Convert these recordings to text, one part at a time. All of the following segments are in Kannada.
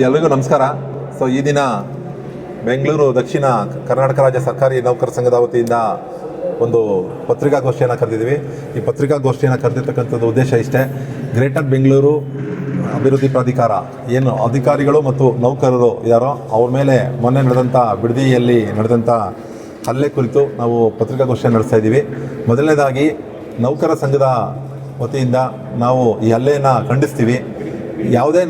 ಎಲ್ರಿಗೂ ನಮಸ್ಕಾರ. ಈ ದಿನ ಬೆಂಗಳೂರು ದಕ್ಷಿಣ ಕರ್ನಾಟಕ ರಾಜ್ಯ ಸರ್ಕಾರಿ ನೌಕರ ಸಂಘದ ವತಿಯಿಂದ ಒಂದು ಪತ್ರಿಕಾಗೋಷ್ಠಿಯನ್ನು ಕರೆದಿದ್ದೀವಿ. ಈ ಪತ್ರಿಕಾಗೋಷ್ಠಿಯನ್ನು ಕರೆದಿರ್ತಕ್ಕಂಥದ್ದು ಉದ್ದೇಶ ಇಷ್ಟೇ: ಗ್ರೇಟರ್ ಬೆಂಗಳೂರು ಅಭಿವೃದ್ಧಿ ಪ್ರಾಧಿಕಾರ ಏನು ಅಧಿಕಾರಿಗಳು ಮತ್ತು ನೌಕರರು ಯಾರೋ ಅವ್ರ ಮೇಲೆ ಮೊನ್ನೆ ನಡೆದಂಥ ಬಿಡದಿಯಲ್ಲಿ ನಡೆದಂಥ ಹಲ್ಲೆ ಕುರಿತು ನಾವು ಪತ್ರಿಕಾಗೋಷ್ಠಿಯನ್ನು ನಡೆಸ್ತಾ ಇದ್ದೀವಿ. ಮೊದಲನೇದಾಗಿ ನೌಕರ ಸಂಘದ ವತಿಯಿಂದ ನಾವು ಈ ಹಲ್ಲೆಯನ್ನು ಖಂಡಿಸ್ತೀವಿ. ಯಾವುದೇ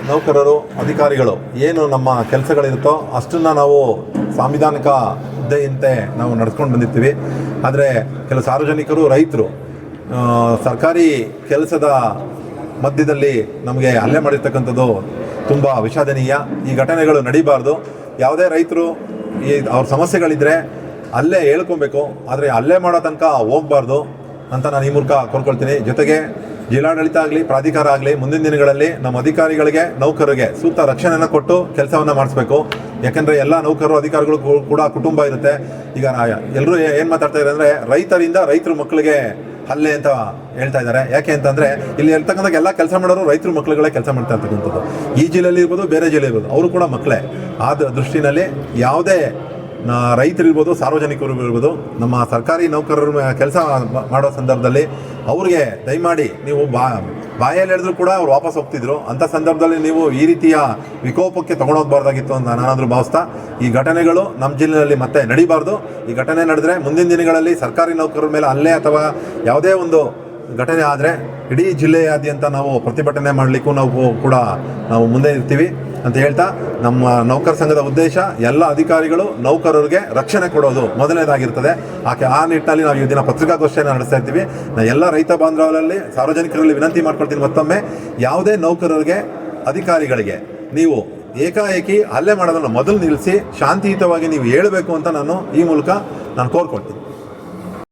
ನೌಕರರು ಅಧಿಕಾರಿಗಳು ಏನು ನಮ್ಮ ಕೆಲಸಗಳಿರುತ್ತೋ ಅಷ್ಟನ್ನು ನಾವು ಸಾಂವಿಧಾನಿಕ ಹುದ್ದೆಯಂತೆ ನಾವು ನಡೆಸ್ಕೊಂಡು ಬಂದಿರ್ತೀವಿ. ಆದರೆ ಕೆಲವು ಸಾರ್ವಜನಿಕರು, ರೈತರು ಸರ್ಕಾರಿ ಕೆಲಸದ ಮಧ್ಯದಲ್ಲಿ ನಮಗೆ ಹಲ್ಲೆ ಮಾಡಿರ್ತಕ್ಕಂಥದ್ದು ತುಂಬ ವಿಷಾದನೀಯ. ಈ ಘಟನೆಗಳು ನಡೀಬಾರ್ದು. ಯಾವುದೇ ರೈತರು ಅವ್ರ ಸಮಸ್ಯೆಗಳಿದ್ದರೆ ಅಲ್ಲೇ ಹೇಳ್ಕೊಬೇಕು, ಆದರೆ ಹಲ್ಲೆ ಮಾಡೋ ತನಕ ಹೋಗಬಾರ್ದು ಅಂತ ನಾನು ಈ ಮೂಲಕ ಕೋರ್ಕೊಳ್ತೀನಿ. ಜೊತೆಗೆ ಜಿಲ್ಲಾಡಳಿತ ಆಗಲಿ, ಪ್ರಾಧಿಕಾರ ಆಗಲಿ, ಮುಂದಿನ ದಿನಗಳಲ್ಲಿ ನಮ್ಮ ಅಧಿಕಾರಿಗಳಿಗೆ, ನೌಕರರಿಗೆ ಸೂಕ್ತ ರಕ್ಷಣೆಯನ್ನು ಕೊಟ್ಟು ಕೆಲಸವನ್ನು ಮಾಡಿಸ್ಬೇಕು. ಯಾಕೆಂದರೆ ಎಲ್ಲ ನೌಕರರು, ಅಧಿಕಾರಿಗಳು ಕೂಡ ಕುಟುಂಬ ಇರುತ್ತೆ. ಈಗ ಎಲ್ಲರೂ ಏನು ಮಾತಾಡ್ತಾ ಇದ್ದಾರೆ ಅಂದರೆ ರೈತರ ಮಕ್ಕಳಿಗೆ ಹಲ್ಲೆ ಅಂತ ಹೇಳ್ತಾ ಇದ್ದಾರೆ. ಯಾಕೆ ಅಂತಂದರೆ ಇಲ್ಲಿ ಇರ್ತಕ್ಕಂಥ ಎಲ್ಲ ಕೆಲಸ ಮಾಡೋರು ರೈತರ ಮಕ್ಕಳುಗಳೇ ಕೆಲಸ ಮಾಡ್ತಾ ಇರ್ತಕ್ಕಂಥದ್ದು. ಈ ಜಿಲ್ಲೆಯಲ್ಲಿ ಇರ್ಬೋದು, ಬೇರೆ ಜಿಲ್ಲೆ ಇರ್ಬೋದು, ಅವರು ಕೂಡ ಮಕ್ಕಳೇ. ಆದ ದೃಷ್ಟಿನಲ್ಲಿ ಯಾವುದೇ ರೈತರಿರ್ಬೋದು, ಸಾರ್ವಜನಿಕರು ಇರ್ಬೋದು, ನಮ್ಮ ಸರ್ಕಾರಿ ನೌಕರರು ಕೆಲಸ ಮಾಡೋ ಸಂದರ್ಭದಲ್ಲಿ ಅವ್ರಿಗೆ ದಯಮಾಡಿ ನೀವು ಬಾಯಲ್ಲಿ ಹೇಳಿದ್ರು ಕೂಡ ಅವ್ರು ವಾಪಸ್ ಹೋಗ್ತಿದ್ರು. ಅಂಥ ಸಂದರ್ಭದಲ್ಲಿ ನೀವು ಈ ರೀತಿಯ ವಿಕೋಪಕ್ಕೆ ತೊಗೊಂಡೋಗ್ಬಾರ್ದಾಗಿತ್ತು ಅಂತ ನಾನಾದರೂ ಭಾವಿಸ್ತಾ, ಈ ಘಟನೆಗಳು ನಮ್ಮ ಜಿಲ್ಲೆಯಲ್ಲಿ ಮತ್ತೆ ನಡೀಬಾರ್ದು. ಈ ಘಟನೆ ನಡೆದರೆ ಮುಂದಿನ ದಿನಗಳಲ್ಲಿ ಸರ್ಕಾರಿ ನೌಕರರ ಮೇಲೆ ಹಲ್ಲೆ ಅಥವಾ ಯಾವುದೇ ಒಂದು ಘಟನೆ ಆದರೆ ಇಡೀ ಜಿಲ್ಲೆಯಾದ್ಯಂತ ನಾವು ಪ್ರತಿಭಟನೆ ಮಾಡಲಿಕ್ಕೂ ನಾವು ಮುಂದೆ ಇರ್ತೀವಿ ಅಂತ ಹೇಳ್ತಾ, ನಮ್ಮ ನೌಕರ ಸಂಘದ ಉದ್ದೇಶ ಎಲ್ಲ ಅಧಿಕಾರಿಗಳು, ನೌಕರರಿಗೆ ರಕ್ಷಣೆ ಕೊಡೋದು ಮೊದಲನೇದಾಗಿರ್ತದೆ. ಆ ನಿಟ್ಟಿನಲ್ಲಿ ನಾವು ಈ ದಿನ ಪತ್ರಿಕಾಗೋಷ್ಠಿಯನ್ನು ನಡೆಸ್ತಾ ಇರ್ತೀವಿ. ನಾನು ಎಲ್ಲ ರೈತ ಬಾಂಧವರಲ್ಲಿ, ಸಾರ್ವಜನಿಕರಲ್ಲಿ ವಿನಂತಿ ಮಾಡ್ಕೊಳ್ತೀನಿ, ಮತ್ತೊಮ್ಮೆ ಯಾವುದೇ ನೌಕರರಿಗೆ, ಅಧಿಕಾರಿಗಳಿಗೆ ನೀವು ಏಕಾಏಕಿ ಹಲ್ಲೆ ಮಾಡೋದನ್ನು ಮೊದಲು ನಿಲ್ಲಿಸಿ ಶಾಂತಿಯುತವಾಗಿ ನೀವು ಹೇಳಬೇಕು ಅಂತ ನಾನು ಈ ಮೂಲಕ ಕೋರ್ಕೊಳ್ತೀನಿ.